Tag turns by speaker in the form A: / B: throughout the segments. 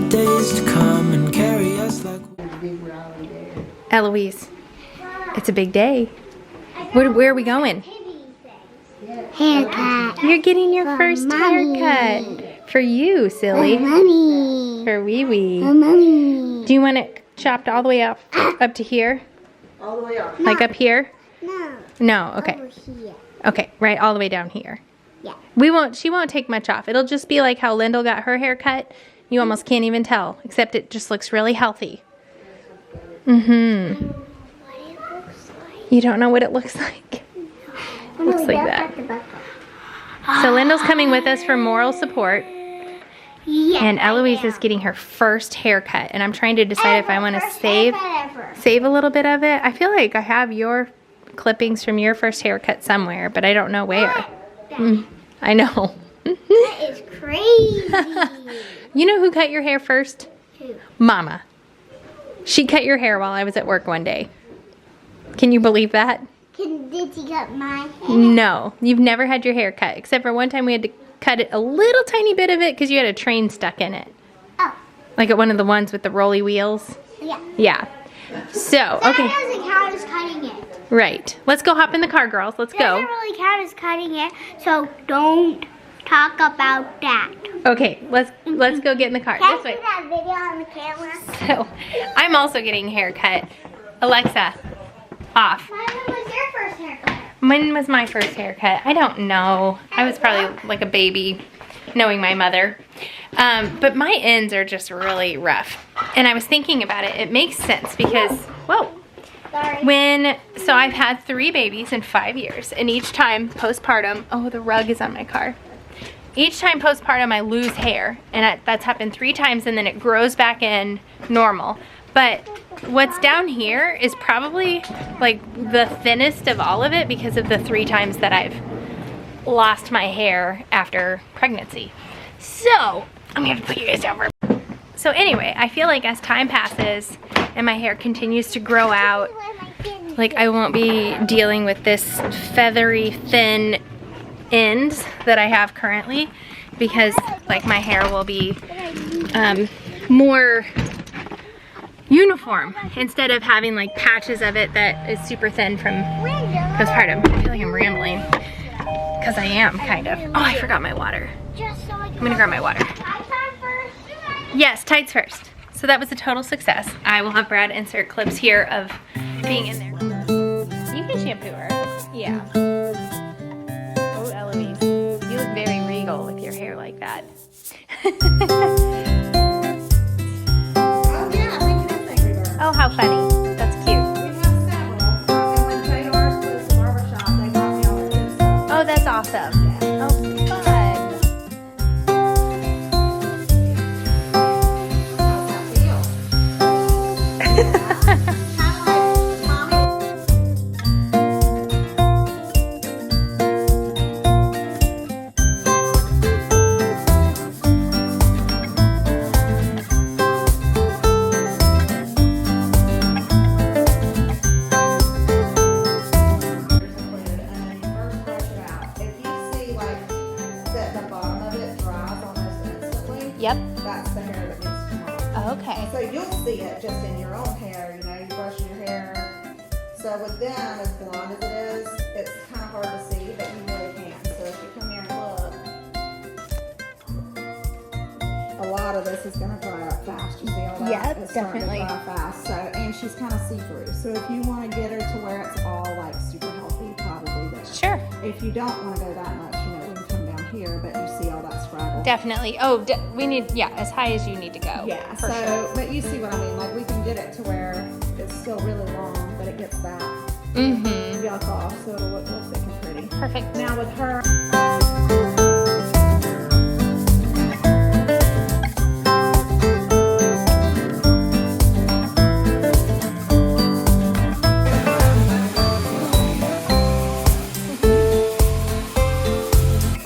A: days to come and carry us like.
B: Eloise, it's a big day. Where are we going?
C: Haircut.
B: You're getting your first
C: Mommy.
B: haircut. For you, silly.
C: Mommy.
B: For wee wee.
C: Mommy.
B: Do you want it chopped all the way up to here?
D: All the way up.
B: Like up here?
C: No.
B: No, okay.
C: Over here.
B: Okay, right all the way down here.
C: Yeah.
B: She won't take much off. It'll just be like how Lyndle got her hair cut. You almost can't even tell, except it just looks really healthy. Mm-hmm.
C: What it looks like.
B: You don't know what it looks like? Looks like that. So Lyndle's coming with us for moral support.
C: Yeah.
B: And Eloise is getting her first haircut. And I'm trying to decide if I want to save a little bit of it. I feel like I have your clippings from your first haircut somewhere, but I don't know where. I know.
C: That is crazy.
B: You know who cut your hair first?
C: Who?
B: Mama. She cut your hair while I was at work one day. Can you believe that?
C: Did she cut my hair?
B: No, you've never had your hair cut, except for one time we had to cut it a little tiny bit of it because you had a train stuck in it.
C: Oh.
B: Like at one of the ones with the rolly wheels.
C: Yeah.
B: Yeah. So, okay.
C: That doesn't count as cutting it.
B: Right. Let's go hop in the car, girls. Let's go.
C: Doesn't really count as cutting it, so don't talk about that.
B: Okay, let's go get in the car.
C: Can
B: This
C: I
B: way.
C: see that video on the camera?
B: So, I'm also getting a haircut. Alexa, off.
C: When was your first haircut?
B: When was my first haircut? I don't know. I was probably like a baby, knowing my mother. But my ends are just really rough. And I was thinking about it. It makes sense because, whoa.
C: Sorry.
B: So I've had 3 babies in 5 years. And each time postpartum, oh, the rug is on my car. Each time postpartum, I lose hair. And that's happened 3 times and then it grows back in normal. But what's down here is probably like the thinnest of all of it because of the 3 times that I've lost my hair after pregnancy. So I'm gonna have to put you guys down for. So anyway, I feel like as time passes and my hair continues to grow out, like I won't be dealing with this feathery thin ends that I have currently because like my hair will be more uniform instead of having like patches of it that is super thin from postpartum. I feel like I'm rambling because I am kind of. Oh, I forgot my water. I'm gonna grab my water. Yes, tights first. So that was a total success. I will have Brad insert clips here of being in there. You can shampoo her. Yeah. Oh, Eloise, you look very regal with your hair like that. Oh, how funny. That's cute.
D: We have several. And when Taylor's was the barbershop, they brought me over to this.
B: Oh, that's awesome. Oh, fun.
D: How's that feel?
B: Yep.
D: That's the hair that needs to come off.
B: Okay.
D: So you'll see it just in your own hair, you know, you brush your hair. So with them, as blonde as it is, it's kind of hard to see, but you really can. So if you come here and look, a lot of this is going to dry up fast. You see all that?
B: Yeah,
D: It's starting to
B: definitely.
D: dry fast. So, and she's kind of see-through. So if you want to get her to where it's all like super healthy, probably there.
B: Sure.
D: If you don't want to go that much, you know, we can come down here, but you see all that scraggle.
B: Definitely. Oh, we need, yeah, as high as you need to go.
D: Yeah,
B: for
D: so,
B: sure.
D: but you see what I mean, like we can get it to where it's still really long, but it gets that
B: Mm-hmm.
D: yuck off, so it'll look real thick and pretty.
B: Perfect.
D: Now with her,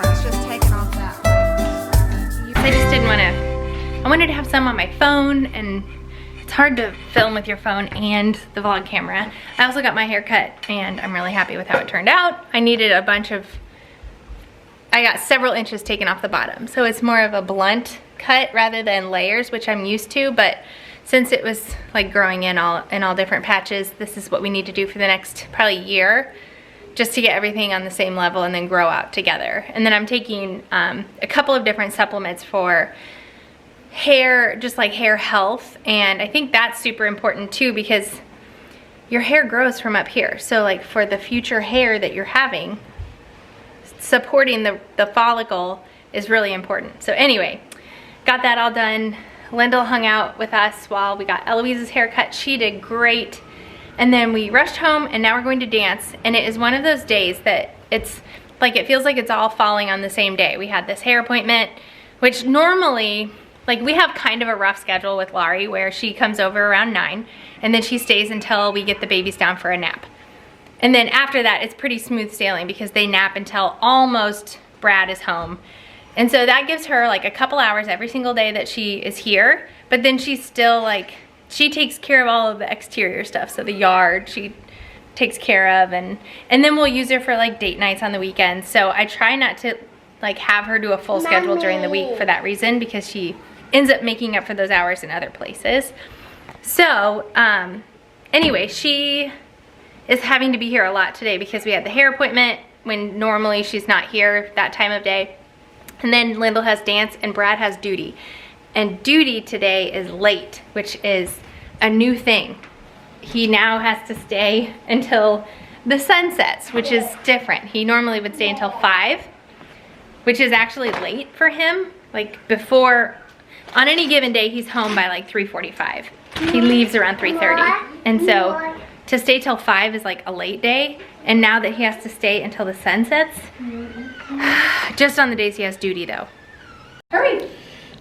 D: it's just taking off that like,
B: I just didn't want to, I wanted to have some on my phone, and it's hard to film with your phone and the vlog camera. I also got my hair cut and I'm really happy with how it turned out. I needed I got several inches taken off the bottom, so it's more of a blunt cut rather than layers, which I'm used to, but since it was like growing in all different patches, this is what we need to do for the next probably year, just to get everything on the same level and then grow out together. And then I'm taking a couple of different supplements for hair, just like hair health, and I think that's super important too, because your hair grows from up here. So like for the future hair that you're having, supporting the follicle is really important. So anyway, got that all done. Lyndle hung out with us while we got Eloise's haircut. She did great. And then we rushed home, and now we're going to dance. And it is one of those days that it's like, it feels like it's all falling on the same day. We had this hair appointment, which normally, like, we have kind of a rough schedule with Laurie where she comes over around 9 and then she stays until we get the babies down for a nap. And then after that, it's pretty smooth sailing because they nap until almost Brad is home. And so that gives her like a couple hours every single day that she is here, but then she's still like, she takes care of all of the exterior stuff. So the yard, she takes care of, and then we'll use her for like date nights on the weekends. So I try not to like have her do a full schedule during the week for that reason, because she ends up making up for those hours in other places. So anyway, she is having to be here a lot today because we had the hair appointment when normally she's not here that time of day. And then Lyndle has dance and Brad has duty. And duty today is late, which is a new thing. He now has to stay until the sun sets, which is different. He normally would stay until 5, which is actually late for him. Like before, on any given day, he's home by like 3:45. He leaves around 3:30. And so to stay till 5 is like a late day. And now that he has to stay until the sun sets, just on the days he has duty though. Hurry.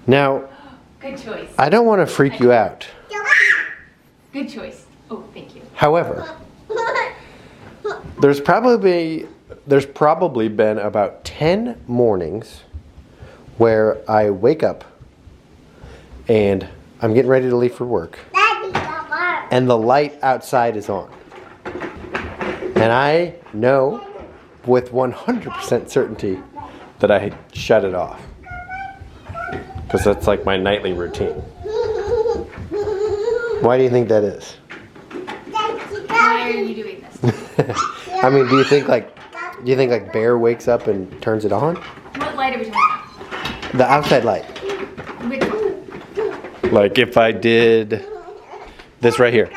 E: Now,
B: Good choice.
E: I don't want to freak you out.
B: Good choice. Oh, thank you.
E: However, there's probably been about 10 mornings where I wake up and I'm getting ready to leave for work, and the light outside is on. And I know with 100% certainty that I shut it off, because that's like my nightly routine. Why do you think that is?
B: Why are you doing this?
E: I mean, do you think like Bear wakes up and turns it on?
B: What light are we talking about?
E: The outside light.
B: Which one?
E: Like if I did this right here.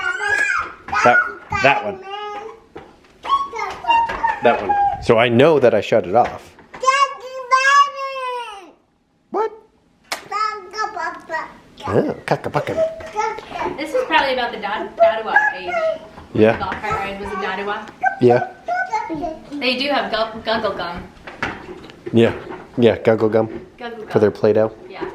E: That one. That one. So I know that I shut it off. What? Oh, kaka-pucka.
B: This is probably about the Dadawa age.
E: Yeah.
B: Golf cart ride was a Dadawa.
E: Yeah.
B: They do have guggle gum.
E: Yeah. Yeah, guggle gum
B: Guggle gum.
E: for their Play-Doh.
B: Yeah.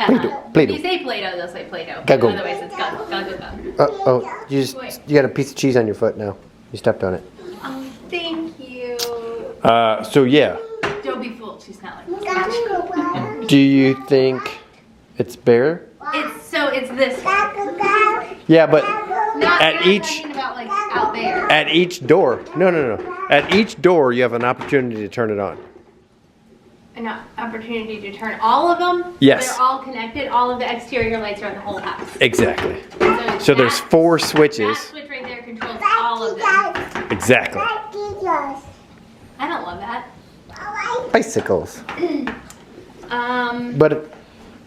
E: Play-Doh. Play-Doh.
B: If you say Play-Doh, they'll say Play-Doh.
E: Guggle.
B: Otherwise, it's guggle gum.
E: Oh, you got a piece of cheese on your foot now. You stepped on it.
B: Oh, thank you.
E: So yeah.
B: Don't be fooled. She's not like this.
E: Do you think it's Bear?
B: It's this.
E: Yeah, but
B: Not
E: at
B: I'm
E: each
B: talking about like out there.
E: at each door. No. At each door, you have an opportunity to turn it on.
B: An opportunity to turn all of them.
E: Yes.
B: They're all connected. All of the exterior lights are in the whole house.
E: Exactly.
B: that-
E: So there's 4 switches.
B: That switch right there controls all of them.
E: Exactly.
B: I don't love that.
E: Bicycles.
B: Um,
E: But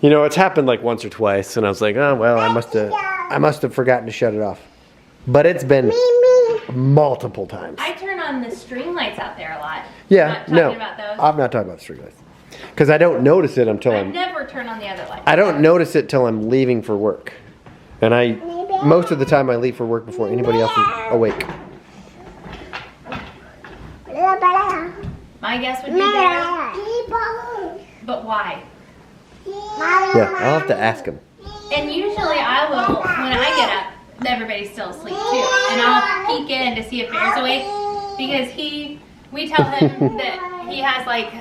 E: you know, it's happened like once or twice, and I was like, oh well, I must have forgotten to shut it off. But it's been multiple times.
B: I turn on the string lights out there a lot.
E: Yeah,
B: Not talking
E: no,
B: about those.
E: I'm not talking about street lights, because I don't notice it until
B: I
E: I'm.
B: never turn on the other lights.
E: I don't notice it till I'm leaving for work, and most of the time I leave for work before anybody else is awake.
B: My guess would be better. But why?
E: Yeah, I'll have to ask him.
B: And usually I will, when I get up, everybody's still asleep too. And I'll peek in to see if Bear's awake, because we tell him that he has like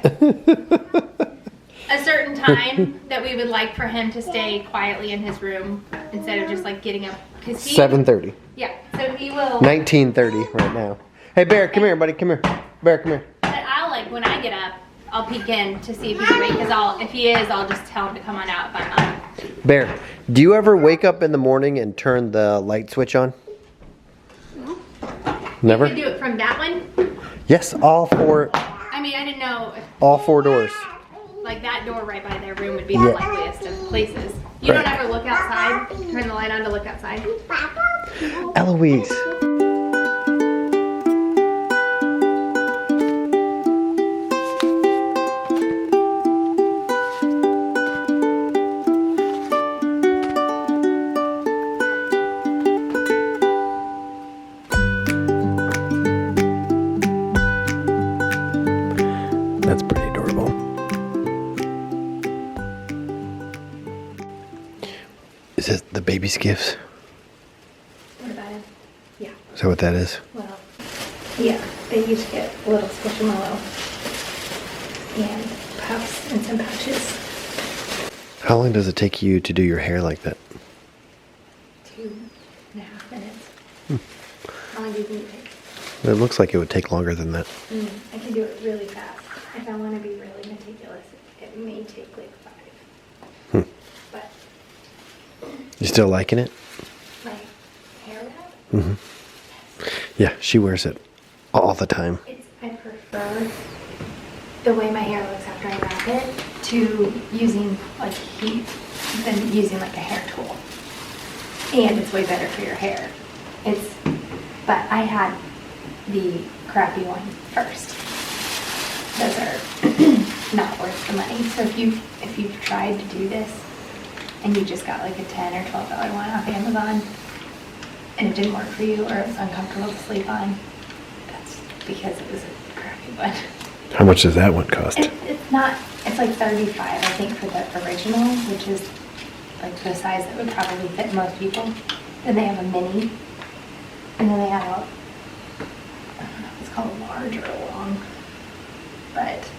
B: a certain time that we would like for him to stay quietly in his room instead of just like getting up.
E: 7:30.
B: Yeah, so he will.
E: 19:30 right now. Hey Bear, come here, buddy, come here. Bear, come here.
B: But I'll like, when I get up, I'll peek in to see if he's awake. Cause if he is, I'll just tell him to come on out if I'm not.
E: Bear, do you ever wake up in the morning and turn the light switch on?
C: No.
E: Never?
B: You can do it from that one?
E: Yes, all four.
B: I mean, I didn't know if,
E: All four doors.
B: like, that door right by their room would be the likeliest of places. You don't ever look outside? Turn the light on to look outside?
E: Eloise. That's pretty adorable. Is it the baby's gifts?
B: What about it? Yeah.
E: Is that what that is?
B: Well, yeah. They each get a little squishmallow and puffs and some pouches.
E: How long does it take you to do your hair like that?
B: 2.5 minutes. How long do you think it takes?
E: It looks like it would take longer than that.
B: I can do it really fast. If I want to be really meticulous, it may take like 5. But
E: You still liking it?
B: my hair wrap,
E: Yeah, she wears it all the time.
B: I prefer the way my hair looks after I wrap it to using like heat than using like a hair tool. And it's way better for your hair. But I had the crappy one first. Those are not worth the money. So if you've tried to do this and you just got like a $10 or $12 one off Amazon and it didn't work for you or it was uncomfortable to sleep on, that's because it was a crappy one.
E: How much does that one cost?
B: It's like $35 I think for the original, which is like the size that would probably fit most people. Then they have a mini, and then they have I don't know if it's called a large or a long, but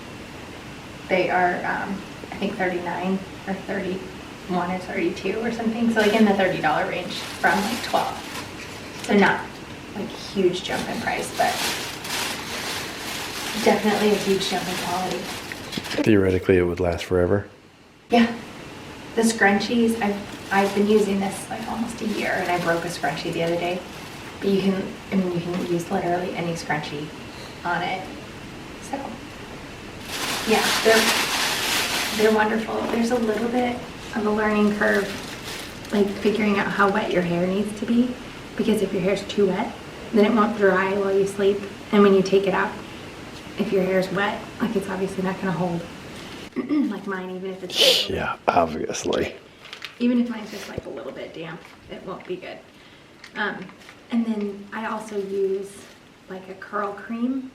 B: they are I think 39 or 31 or 32 or something. So like in the $30 range from like 12. So not like huge jump in price, but definitely a huge jump in quality.
E: Theoretically, it would last forever.
B: Yeah. The scrunchies, I've been using this like almost a year, and I broke a scrunchie the other day. But you can use literally any scrunchie on it. So, yeah, they're wonderful. There's a little bit of a learning curve, like figuring out how wet your hair needs to be, because if your hair's too wet, then it won't dry while you sleep. And when you take it out, if your hair's wet, like it's obviously not gonna hold. Like mine, even if it's
E: Yeah, obviously.
B: even if mine's just like a little bit damp, it won't be good. And then I also use like a curl cream,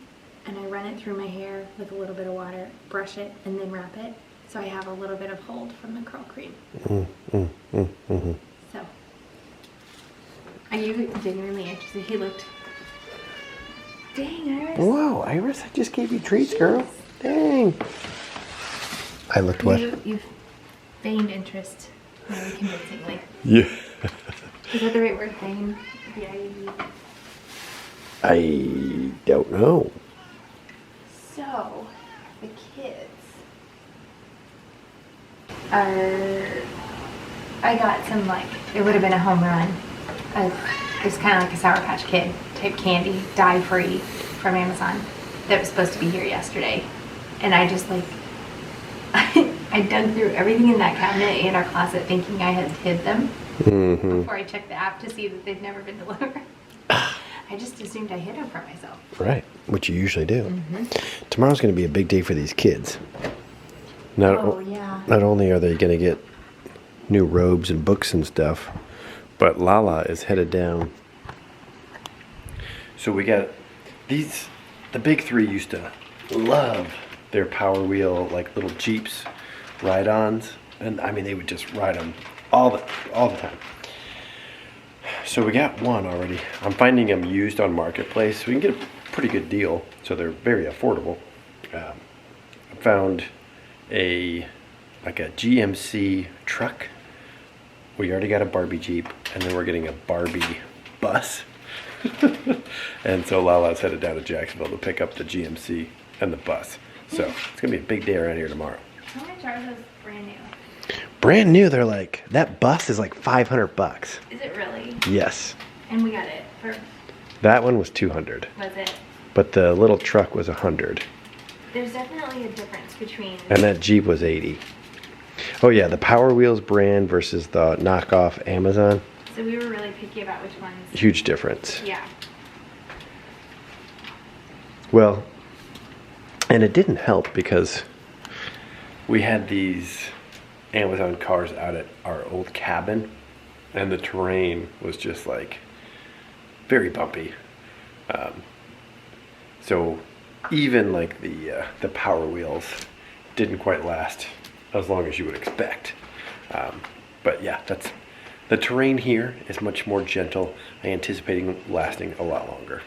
B: and I run it through my hair with a little bit of water, brush it, and then wrap it, so I have a little bit of hold from the curl cream. So, are you genuinely interested? He looked. Dang, Iris.
E: Whoa, Iris, I just gave you treats, girl. Dang. I looked what?
B: You've feigned interest very convincingly.
E: Yeah.
B: Is that the right word, feign? B-I-E-D.
E: I don't know.
B: So, the kids are. I got some like it would have been a home run. It's kind of like a Sour Patch Kid type candy, dye-free, from Amazon that was supposed to be here yesterday, and I just like. I dug through everything in that cabinet and our closet thinking I had hid them before I checked the app to see that they've never been delivered. I just assumed I hid them for myself.
E: Right, which you usually do. Tomorrow's going to be a big day for these kids. Not only are they going to get new robes and books and stuff, but Lala is headed down. So we got these, the big three used to love their Power Wheel, like little Jeeps, ride-ons, and I mean they would just ride them all the time. So we got one already. I'm finding them used on Marketplace. We can get a pretty good deal, so they're very affordable. I found a GMC truck. We already got a Barbie Jeep, and then we're getting a Barbie bus. And so Lala's headed down to Jacksonville to pick up the GMC and the bus. So it's gonna be a big day around here tomorrow.
B: How much are those brand new?
E: Brand new, they're like, that bus is like $500.
B: Is it really?
E: Yes.
B: And we got it for,
E: That one was 200,
B: was it?
E: but the little truck was 100,
B: There's definitely a difference between,
E: and that Jeep was 80. Oh yeah, the Power Wheels brand versus the knockoff Amazon.
B: so we were really picky about which ones.
E: Huge difference.
B: Yeah.
E: Well, and it didn't help because we had these Amazon cars out at our old cabin, and the terrain was just like very bumpy. So even like the Power Wheels didn't quite last as long as you would expect. But yeah, the terrain here is much more gentle. I anticipating lasting a lot longer.